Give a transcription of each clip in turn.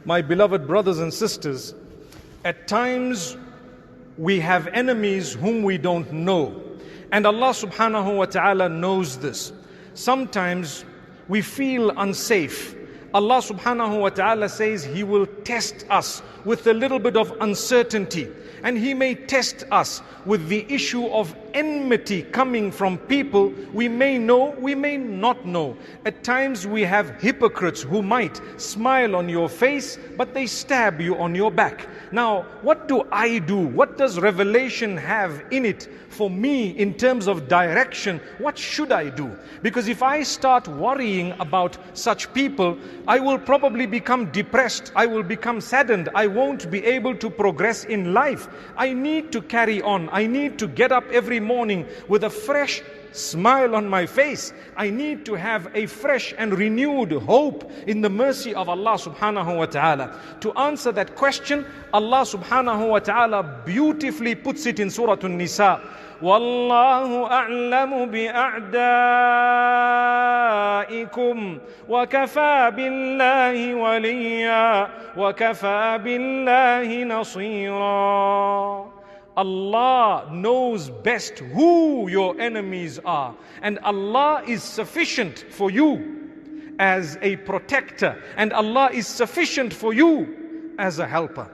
My beloved brothers and sisters, at times we have enemies whom we don't know. And Allah subhanahu wa ta'ala knows this. Sometimes we feel unsafe. Allah subhanahu wa ta'ala says He will test us with a little bit of uncertainty. And He may test us with the issue of enmity coming from people we may know, we may not know. At times we have hypocrites who might smile on your face, but they stab you on your back. Now, what do I do? What does revelation have in it for me in terms of direction? What should I do? Because if I start worrying about such people, I will probably become depressed. I will become saddened. I won't be able to progress in life. I need to carry on. I need to get up every morning with a fresh smile on my face. I need to have a fresh and renewed hope in the mercy of Allah subhanahu wa ta'ala. To answer that question, Allah subhanahu wa ta'ala beautifully puts it in Surah An-Nisa. وَاللَّهُ أَعْلَمُ بِأَعْدَائِكُمْ وَكَفَى بِاللَّهِ وَلِيًّا وَكَفَى بِاللَّهِ نَصِيرًا. Allah knows best who your enemies are, and Allah is sufficient for you as a protector, and Allah is sufficient for you as a helper.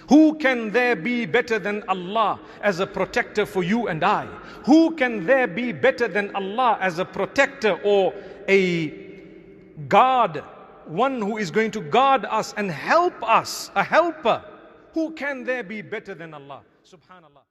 Who can there be better than Allah as a protector for you and I? Who can there be better than Allah as a protector or a guard, one who is going to guard us and help us, a helper? Who can there be better than Allah? Subhanallah.